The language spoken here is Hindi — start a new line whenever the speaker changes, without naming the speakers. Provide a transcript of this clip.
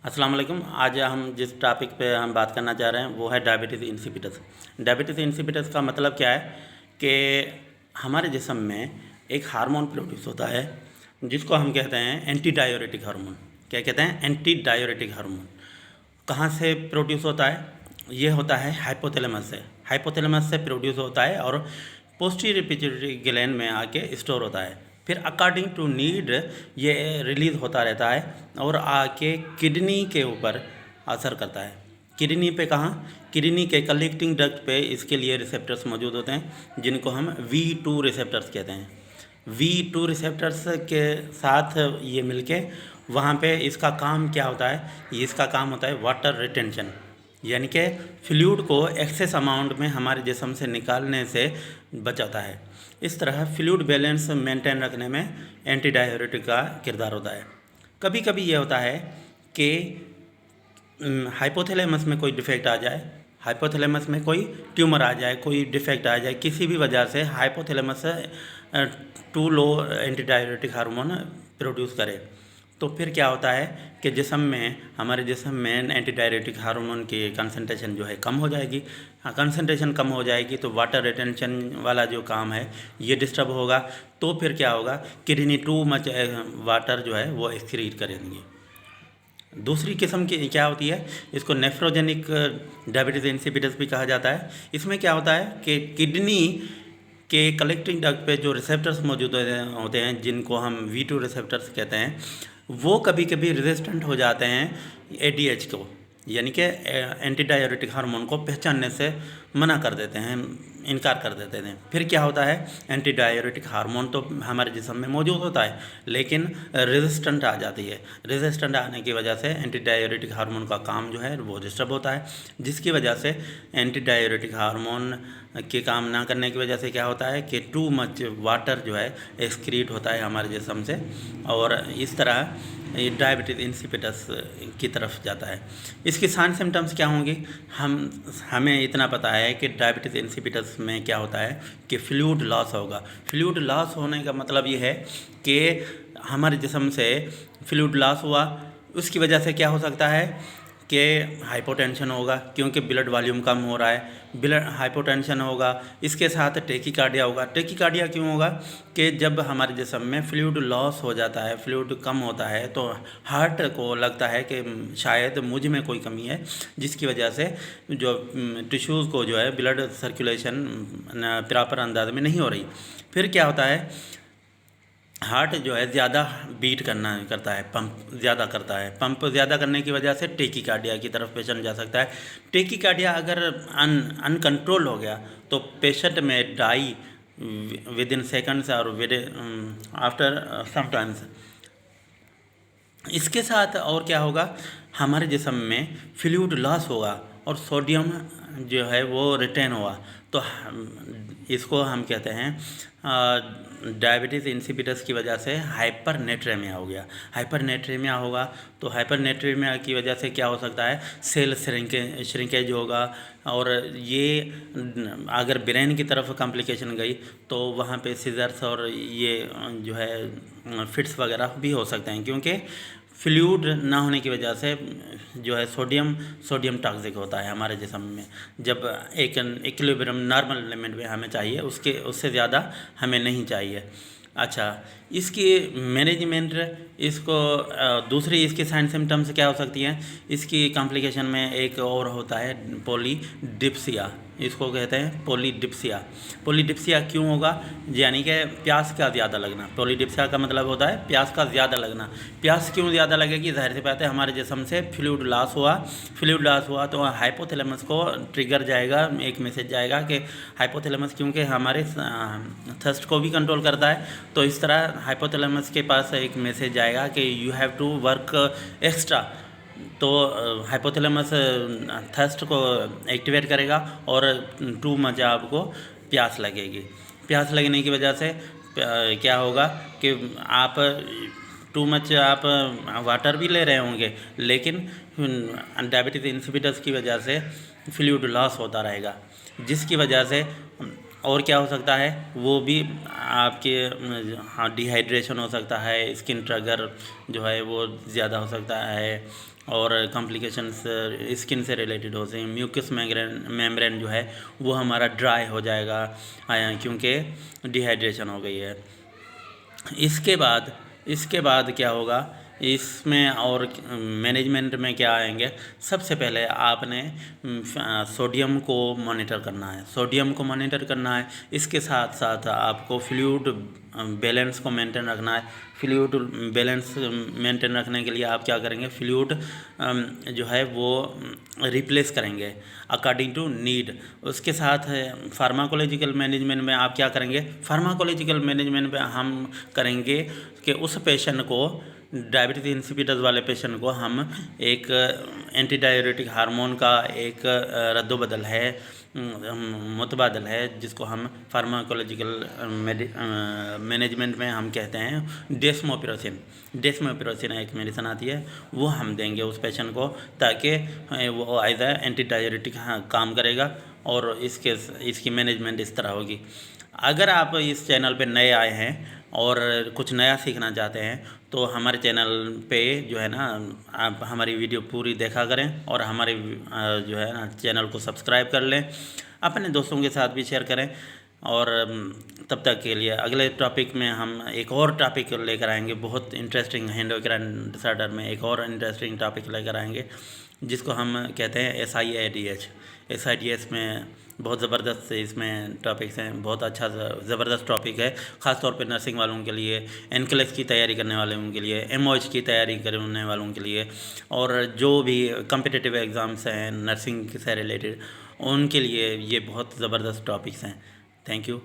अस्सलाम वालेकुम। आज हम जिस टॉपिक पे हम बात करना चाह रहे हैं वो है डायबिटीज़ इंसिपिटस। डायबिटीज़ इंसिपिटस का मतलब क्या है कि हमारे जिस्म में एक हार्मोन प्रोड्यूस होता है जिसको हम कहते हैं एंटी डाययूरेटिक हार्मोन। क्या कहते हैं? Anti diuretic hormone. कहाँ से प्रोड्यूस होता है? ये होता है हाइपोथैलेमस से। हाइपोथैलेमस से प्रोड्यूस होता है और पोस्टीरियर पिट्यूटरी ग्लैंड में आके स्टोर होता है। फिर अकॉर्डिंग टू नीड ये रिलीज़ होता रहता है और आके किडनी के ऊपर असर करता है। किडनी पे कहाँ? किडनी के कलेक्टिंग डक्ट पे इसके लिए रिसेप्टर्स मौजूद होते हैं जिनको हम V2 रिसेप्टर्स कहते हैं। V2 रिसेप्टर्स के साथ ये मिलके वहाँ पे इसका काम क्या होता है? इसका काम होता है वाटर रिटेंशन, यानी कि फ्लूइड को एक्सेस अमाउंट में हमारे जिस्म से निकालने से बचाता है। इस तरह फ्लूइड बैलेंस मेंटेन रखने में एंटी डाययूरेटिक का किरदार होता है। कभी कभी ये होता है कि हाइपोथैलेमस में कोई डिफेक्ट आ जाए, हाइपोथैलेमस में कोई ट्यूमर आ जाए, कोई डिफेक्ट आ जाए, किसी भी वजह से hypothalamus to low anti diuretic hormone produce करे, तो फिर क्या होता है कि हमारे जिस्म में एंटी डाययूरेटिक हार्मोन की कंसंट्रेशन जो है कम हो जाएगी। कंसंट्रेशन कम हो जाएगी तो वाटर रिटेंशन वाला जो काम है ये डिस्टर्ब होगा। तो फिर क्या होगा? किडनी टू मच वाटर जो है वो एक्सक्रीट करेंगी। दूसरी किस्म की क्या होती है? इसको नेफ्रोजेनिक डायबिटीज़ इंसिपिटस भी कहा जाता है। इसमें क्या होता है कि किडनी के कलेक्टिंग डक्ट पे जो रिसेप्टर्स मौजूद होते हैं जिनको हम V2 रिसेप्टर्स कहते हैं, वो कभी कभी रेजिस्टेंट हो जाते हैं ADH को, यानी कि एंटी डाययूरेटिक हार्मोन को पहचानने से मना कर देते हैं, इनकार कर देते हैं। फिर क्या होता है? एंटी डाययूरेटिक हार्मोन तो हमारे जिस्म में मौजूद होता है लेकिन रेजिस्टेंट आ जाती है। रेजिस्टेंट आने की वजह से एंटी डाययूरेटिक हार्मोन का काम जो है वो डिस्टर्ब होता है, जिसकी वजह से एंटी डाययूरेटिक हार्मोन के काम ना करने की वजह से क्या होता है कि टू मच वाटर जो है एक्सक्रीट होता है हमारे जिस्म से, और इस तरह ये डायबिटीज़ इंसिपिटस की तरफ जाता है। इसकी साइन सिम्टम्स क्या होंगी? हमें इतना पता है कि डायबिटीज़ इंसिपिटस में क्या होता है कि फ्लूइड लॉस होगा। फ्लूइड लॉस होने का मतलब ये है कि हमारे जिस्म से फ्लूइड लॉस हुआ, उसकी वजह से क्या हो सकता है कि हाइपोटेंशन होगा क्योंकि ब्लड वॉल्यूम कम हो रहा है, ब्लड हाइपोटेंशन होगा। इसके साथ टेकीकार्डिया होगा। टेकीकार्डिया क्यों होगा? कि जब हमारे जिस्म में फ्लूइड लॉस हो जाता है, फ्लूइड कम होता है, तो हार्ट को लगता है कि शायद मुझ में कोई कमी है, जिसकी वजह से जो टिश्यूज़ को जो है ब्लड सर्कुलेशन प्रॉपर अंदाज में नहीं हो रही। फिर क्या होता है? हार्ट जो है ज़्यादा बीट करता है, पंप ज़्यादा करता है। पंप ज़्यादा करने की वजह से टेकीकार्डिया की तरफ पेशेंट जा सकता है। टेकीकार्डिया अगर अनकंट्रोल हो गया तो पेशेंट में डाई विद इन सेकंड्स और विद आफ्टर सम टाइम्स। इसके साथ और क्या होगा? हमारे जिस्म में फ्लूइड लॉस होगा और सोडियम जो है वो रिटेन हुआ, तो इसको हम कहते हैं डायबिटीज़ इंसिपिटस की वजह से हाइपरनेट्रेमिया हो गया। हाइपरनेट्रेमिया होगा तो हाइपरनेट्रेमिया की वजह से क्या हो सकता है? सेल श्रिंकेज होगा, और ये अगर ब्रेन की तरफ कॉम्प्लिकेशन गई तो वहाँ पे सीजर्स और ये जो है फिट्स वगैरह भी हो सकते हैं, क्योंकि फ्लूइड ना होने की वजह से जो है सोडियम टॉक्सिक होता है हमारे जिस्म में। जब एक इक्विलिब्रियम नॉर्मल लिमिट में हमें चाहिए, उससे ज़्यादा हमें नहीं चाहिए। अच्छा, इसकी मैनेजमेंट, इसको दूसरी इसकी साइन सिम्टम्स क्या हो सकती हैं? इसकी कॉम्प्लिकेशन में एक और होता है पॉलीडिप्सिया। इसको कहते हैं पॉलीडिप्सिया। पॉलीडिप्सिया क्यों होगा? यानी कि प्यास का ज़्यादा लगना। पॉलीडिप्सिया का मतलब होता है प्यास का ज़्यादा लगना। प्यास क्यों ज़्यादा लगेगी? जाहिर सी बात है, हमारे जिस्म से फ्लूइड लॉस हुआ तो हाइपोथैलेमस को ट्रिगर जाएगा, एक मैसेज जाएगा कि हाइपोथैलेमस, क्योंकि हमारे थर्स्ट को भी कंट्रोल करता है, तो इस तरह हाइपोथैलेमस के पास एक मैसेज जाएगा कि you have to work extra. तो हाइपोथैलेमस थर्स्ट को एक्टिवेट करेगा और टू मच आपको प्यास लगेगी। प्यास लगने की वजह से क्या होगा कि आप टू मच आप वाटर भी ले रहे होंगे, लेकिन डायबिटीज़ इंसिपिटस की वजह से फ्लूइड लॉस होता रहेगा, जिसकी वजह से और क्या हो सकता है, वो भी आपके हाँ डिहाइड्रेशन हो सकता है, स्किन ट्रगर जो है वो ज़्यादा हो सकता है, और कॉम्प्लिकेशंस स्किन से रिलेटेड हो सकते हैं। म्यूकस मेम्ब्रेन जो है वो हमारा ड्राई हो जाएगा क्योंकि डिहाइड्रेशन हो गई है। इसके बाद क्या होगा, इसमें और मैनेजमेंट में क्या आएंगे, सबसे पहले आपने सोडियम को मॉनिटर करना है, सोडियम को मॉनिटर करना है। इसके साथ साथ आपको फ्लूइड बैलेंस को मेंटेन रखना है। फ्लूइड बैलेंस मेंटेन रखने के लिए आप क्या करेंगे, फ्लूइड जो है वो रिप्लेस करेंगे अकॉर्डिंग टू नीड। उसके साथ फार्माकोलॉजिकल मैनेजमेंट में आप क्या करेंगे, फार्माकोलॉजिकल मैनेजमेंट में हम करेंगे कि उस पेशेंट को, डायबिटीज इंसिपिडस वाले पेशेंट को हम एक एंटी डाययूरेटिक हार्मोन का एक रद्दोबदल है, मुतबादल है, जिसको हम फार्माकोलॉजिकल मैनेजमेंट में हम कहते हैं डेस्मोपिरोसिन। डेस्मोपिरोसिन एक मेडिसिन आती है, वो हम देंगे उस पेशेंट को, ताकि वो एज ए एंटी डाययूरेटिक काम करेगा, और इसकी मैनेजमेंट इस तरह होगी। अगर आप इस चैनल पे नए आए हैं और कुछ नया सीखना चाहते हैं, तो हमारे चैनल पे जो है ना, आप हमारी वीडियो पूरी देखा करें, और हमारे जो है ना चैनल को सब्सक्राइब कर लें, अपने दोस्तों के साथ भी शेयर करें। और तब तक के लिए अगले टॉपिक में हम एक और टॉपिक लेकर आएंगे, बहुत इंटरेस्टिंग, एंडोक्राइन डिसऑर्डर में एक और इंटरेस्टिंग टॉपिक लेकर आएंगे, जिसको हम कहते हैं SIADH। SIDS में बहुत ज़बरदस्त इसमें टॉपिक्स हैं, बहुत अच्छा ज़बरदस्त टॉपिक है, ख़ास तौर पे नर्सिंग वालों के लिए, NCLEX की तैयारी करने वालों के लिए, MOH की तैयारी करने वालों के लिए, और जो भी कम्पिटिटिव एग्ज़ाम्स हैं नर्सिंग से रिलेटेड, उनके लिए ये बहुत ज़बरदस्त टॉपिक्स हैं। Thank you.